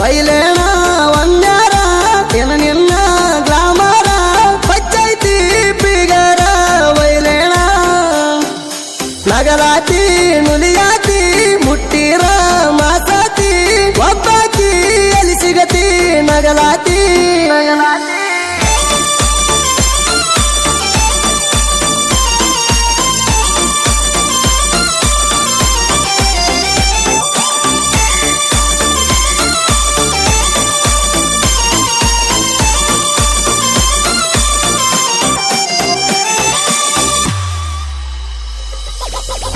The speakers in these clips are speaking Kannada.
ವೈಲೇಣ ಒಂದ್ಯಾರ ಏನ ನಿನ್ನ ಗ್ಲಾಮರ ಪಚ್ಚೈತಿ ಬಿಗರ ವೈಲೇಣ ನಗಲಾತಿ ನುಲಿಯಾತಿ ಮುಟ್ಟಿರ ಮಾಸಾತಿ ಒಬ್ಬಾತಿ ಎಲ್ಲಿ ಸಿಗತಿ ನಗಲಾತಿ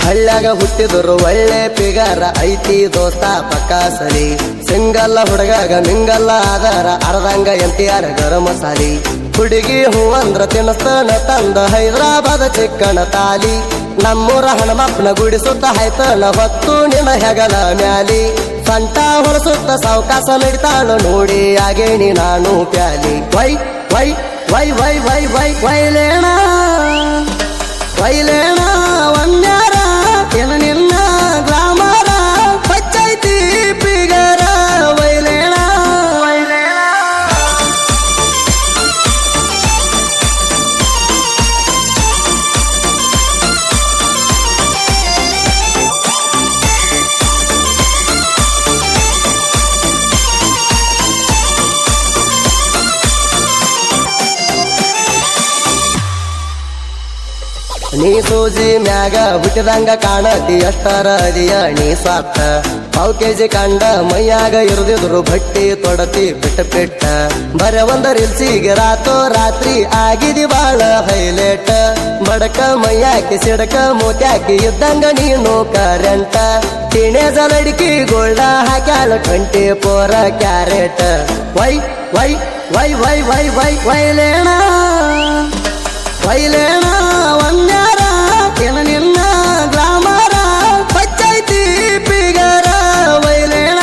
ಹಳ್ಳ್ಯಾಗ ಹುಟ್ಟಿದ್ರು ಒಳ್ಳೆ ಪಿಗಾರ ಐತಿ ದೋಸ್ತ ಪಕ್ಕ ಸರಿ ಸಿಂಗಲ್ಲ ಹುಡುಗಾಗ ಮಿಂಗಲ್ಲ ಆಧಾರ ಅರ್ಧಂಗ ಎಂಟಿಯಾರ ಗರಂ ಮಸಾಲಿ ಹುಡುಗಿ ಹೂವಂದ್ರ ತಿನ್ನಸ್ತನ ತಂದ ಹೈದರಾಬಾದ ಚಿಕ್ಕಣ ತಾಲಿ ನಮ್ಮೂರ ಹಣಮಪ್ಪನ ಗುಡಿ ಸುತ್ತ ಹಾಯ್ತನ ಹೊತ್ತು ನಿನ್ನ ಹೆಗಲ ಮ್ಯಾಲಿ ಸಂಟ ಹೊಳಸುತ್ತ ಸಾವಕಾಸ ನಡಿತಾಳು ನೋಡಿ ಆಗೇಣಿ ನಾನು ಪ್ಯಾಲಿ ವೈ ವೈ ವೈ ವೈ ವೈ ವೈ ವೈಲೇಣ ವೈಲೇಣ ಒಂದ್ಯಾರ ಏನ ನಿನ್ನ ಗ್ಲಾಮರ ಪಚ್ಚೈತಿ ಬಿಗರ ವೈಲೇಣ ನೀ ಸೂಜಿ ಮ್ಯಾಗ ಹುಟ್ಟಿದಂಗ ಕಾಣತಿ ಎಷ್ಟರ ಅದಿಯ ನೀ ಸ್ವಾರ್ಥ ಪಾವ್ ಕೆಜಿ ಕಂಡ ಮೈಯಾಗ ಇರುದಿದ್ರು ಬಟ್ಟಿ ತೊಡತಿ ಬಿಟ್ಟ ಬರ ಒಂದ ರಿಲ್ಸಿಗೆ ರಾತೋ ರಾತ್ರಿ ಆಗಿದಿ ಬಾಳ ಹೈಲೈಟ್ ಬಡಕ ಮೈಯಾಕಿ ಸಿಡಕ ಮೂತ್ಯಾಕಿ ಇದ್ದಂಗ ನೀನು ಕರೆಂಟ ಟೀನೇಜ ಲಡಿಕಿ ಗೋಲ್ಡ ಹಾಕ್ಯಾಳ 24 ಕ್ಯಾರೆಟ್ ವೈ ವೈ ವೈ ವೈ ವೈ ವೈ ವೈಲೇಣ ವೈಲೇಣ ಒಂದ್ಯಾರ ಏನ ನಿನ್ನ ಗ್ಲಾಮರ ಪಚ್ಚೈತಿ ಬಿಗರ ವೈಲೇಣ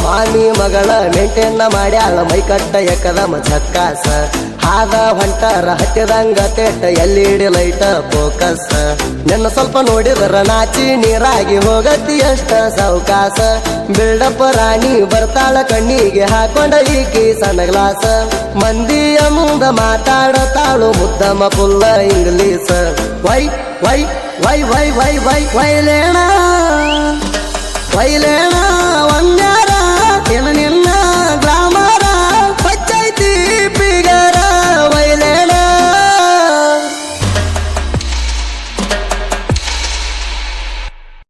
ಮಾಮಿ ಮಗಳ ಮೆಂಟೆನ್ನ ಮಾಡ್ಯಾಳ ಮೈಕಟ್ಟ ಎಕದಮ ಝಕ್ಕಾಸ ಹಾದ ಹೊಂಟರ ಹತ್ತಿದಂಗ ತೇಟ ಎಲ್ಲಿಡಿ ಲೈಟ ಫೋಕಸ್ ನಿನ್ನ ಸ್ವಲ್ಪ ನೋಡಿದ್ರ ನಾಚಿ ನೀರಾಗಿ ಹೋಗತಿ ಎಷ್ಟ ಸಾವಕಾಸ ಬಿಲ್ಡಪ್ ರಾಣಿ ಬರ್ತಾಳ ಕಣ್ಣಿಗೆ ಹಾಕೊಂಡ ಈಕಿ ಸಣ್ಣ ಗ್ಲಾಸ ಮಂದಿಯ ಮುಂದ ಮಾತಾಡತಾಳು ಮುದ್ದಮ ಪುಲ್ಲ ಇಂಗ್ಲೀಷ್ ವೈ ವೈ ವೈ ವೈ ವೈ ವೈ ವೈಲೇಣ ವೈಲೇಣ ಒಂದ್ಯಾರ